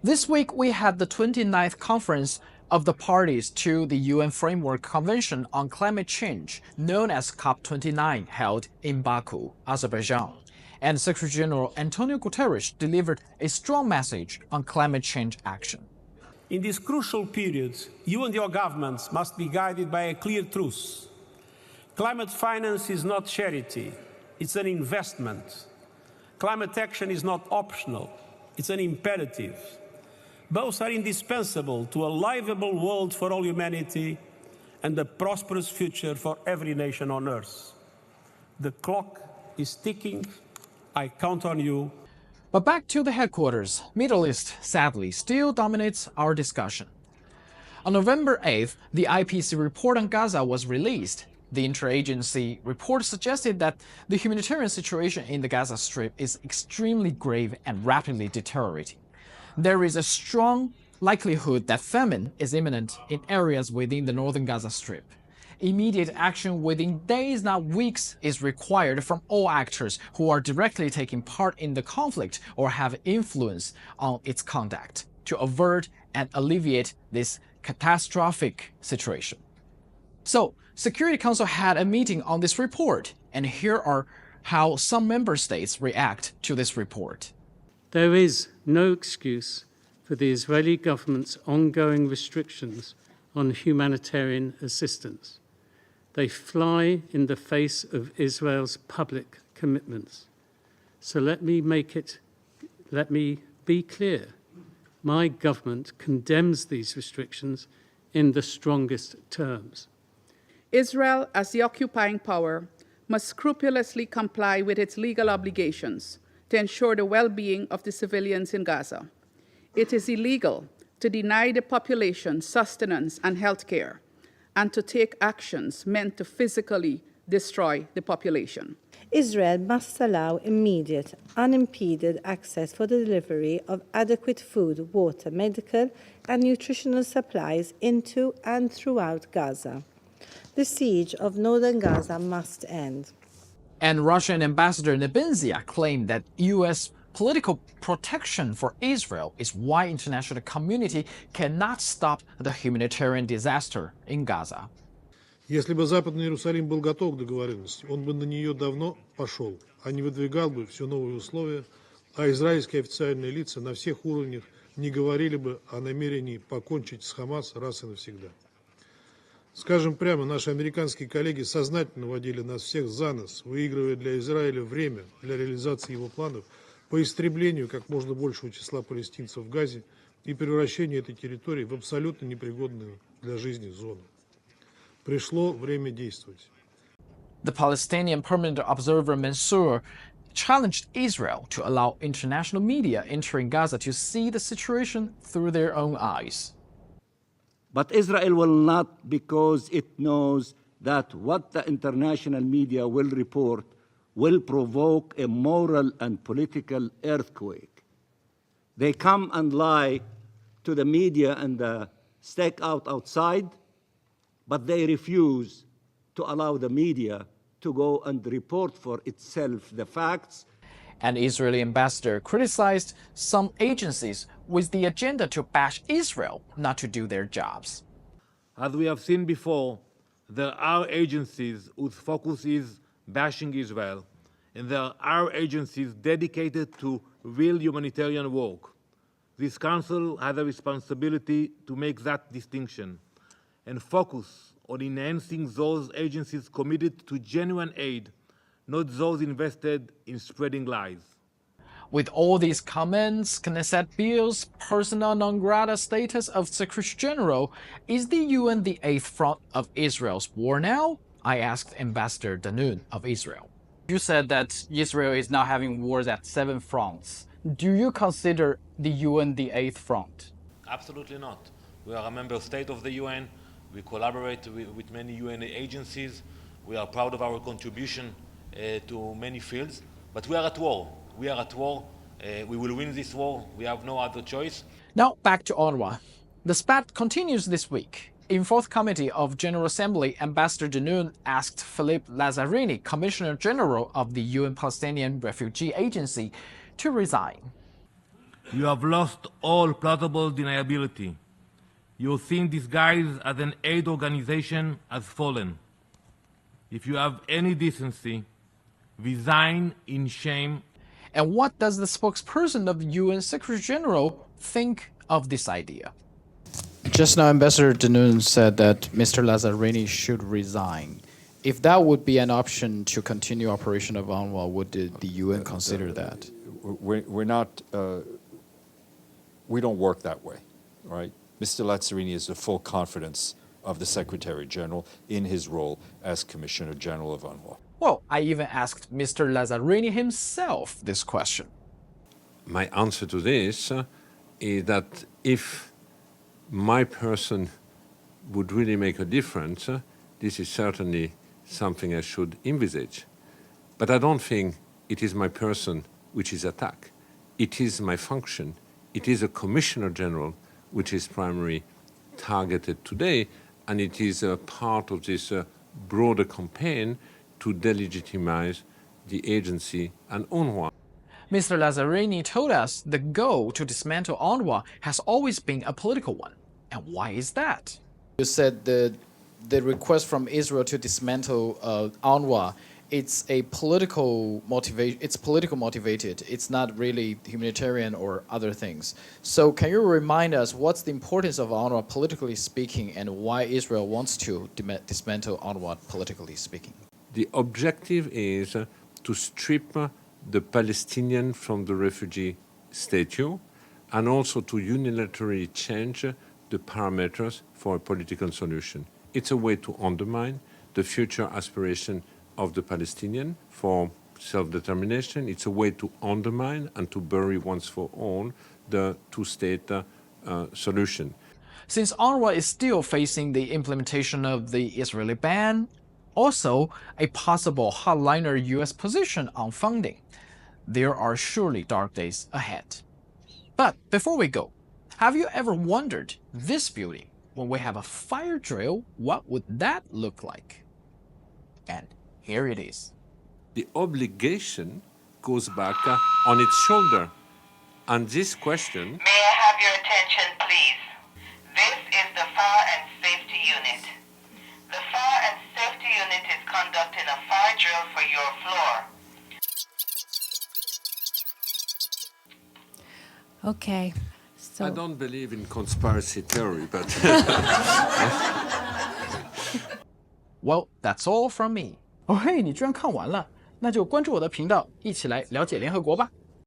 This week, we had the 29th conference of the parties to the UN Framework Convention on Climate Change, known as COP29, held in Baku, Azerbaijan. And Secretary-General Antonio Guterres delivered a strong message on climate change action. In these crucial periods, you and your governments must be guided by a clear truth. Climate finance is not charity, it's an investment. Climate action is not optional, it's an imperative. Both are indispensable to a livable world for all humanity and a prosperous future for every nation on earth. The clock is ticking. I count on you. But back to the headquarters, Middle East, sadly, still dominates our discussion. On November 8th, the IPC report on Gaza was released. The interagency report suggested that the humanitarian situation in the Gaza Strip is extremely grave and rapidly deteriorating. There is a strong likelihood that famine is imminent in areas within the northern Gaza Strip. Immediate action within days, not weeks, is required from all actors who are directly taking part in the conflict or have influence on its conduct to avert and alleviate this catastrophic situation. So, Security Council had a meeting on this report, and here are how some member states react to this report. There is no excuse for the Israeli government's ongoing restrictions on humanitarian assistance. They fly in the face of Israel's public commitments. So let me be clear. My government condemns these restrictions in the strongest terms. Israel, as the occupying power, must scrupulously comply with its legal obligations to ensure the well-being of the civilians in Gaza. It is illegal to deny the population sustenance and health care, and to take actions meant to physically destroy the population. Israel must allow immediate, unimpeded access for the delivery of adequate food, water, medical, and nutritional supplies into and throughout Gaza. The siege of northern Gaza must end. And Russian Ambassador Nebenzia claimed that U.S. political protection for Israel is why international community cannot stop the humanitarian disaster in Gaza. Если бы Западный Иерусалим был готов к договоренности, он бы на нее давно пошел, а не выдвигал бы все новые условия, а израильские официальные лица на всех уровнях не говорили бы о намерении покончить с Хамас раз и навсегда. Скажем прямо, наши американские коллеги сознательно водили нас всех за нос, выигрывая для Израиля время для реализации его планов по истреблению как можно большего числа палестинцев в Газе и превращению этой территории в абсолютно непригодную для жизни зону. Пришло время действовать. The Palestinian permanent observer Mansour challenged Israel to allow international media entering Gaza to see the situation through their own eyes. But Israel will not, because it knows that what the international media will report will provoke a moral and political earthquake. They come and lie to the media and the stakeout outside, but they refuse to allow the media to go and report for itself the facts. An Israeli ambassador criticized some agencies with the agenda to bash Israel not to do their jobs. As we have seen before, there are agencies whose focus is bashing Israel, and there are agencies dedicated to real humanitarian work. This Council has a responsibility to make that distinction and focus on enhancing those agencies committed to genuine aid, not those invested in spreading lies. With all these comments, Knesset Bill's persona non grata status of Secretary General, is the UN the eighth front of Israel's war now? I asked Ambassador Danoon of Israel. You said that Israel is now having wars at 7 fronts. Do you consider the UN the eighth front? Absolutely not. We are a member state of the UN. We collaborate with many UN agencies. We are proud of our contribution to many fields, but we are at war. We are at war. We will win this war. We have no other choice. Now back to UNRWA. The spat continues this week. In fourth committee of General Assembly, Ambassador Danoon asked Philippe Lazzarini, Commissioner General of the UN Palestinian Refugee Agency, to resign. You have lost all plausible deniability. Your thin disguise as an aid organization has fallen. If you have any decency, resign in shame. And what does the spokesperson of the UN Secretary General think of this idea? Just now, Ambassador Denoon said that Mr. Lazzarini should resign. If that would be an option to continue operation of UNRWA, would the UN consider that? We're not, we don't work that way, right? Mr. Lazzarini has the full confidence of the Secretary General in his role as Commissioner General of UNRWA. Well, I even asked Mr. Lazzarini himself this question. My answer to this is that if my person would really make a difference, this is certainly something I should envisage. But I don't think it is my person which is attacked. It is my function. It is a Commissioner General which is primarily targeted today, and it is a part of this broader campaign to delegitimize the agency and UNRWA. Mr. Lazzarini told us the goal to dismantle UNRWA has always been a political one. And why is that? You said the request from Israel to dismantle UNRWA, it's a political motivation. It's political motivated. It's not really humanitarian or other things. So can you remind us what's the importance of UNRWA politically speaking, and why Israel wants to dismantle UNRWA politically speaking? The objective is to strip the Palestinian from the refugee status, and also to unilaterally change the parameters for a political solution. It's a way to undermine the future aspiration of the Palestinian for self-determination. It's a way to undermine and to bury once for all the two-state solution. Since UNRWA is still facing the implementation of the Israeli ban, also a possible hardliner U.S. position on funding, there are surely dark days ahead. But before we go, have you ever wondered this building, when we have a fire drill, what would that look like? And here it is. The obligation goes back on its shoulder. And this question... May I have your attention, please? This is the Fire and Safety Unit. The Fire and Safety Unit is conducting a fire drill for your floor. Okay. So I don't believe in conspiracy theory, but... Well, that's all from me. 哦嘿，你居然看完了，那就关注我的频道，一起来了解联合国吧。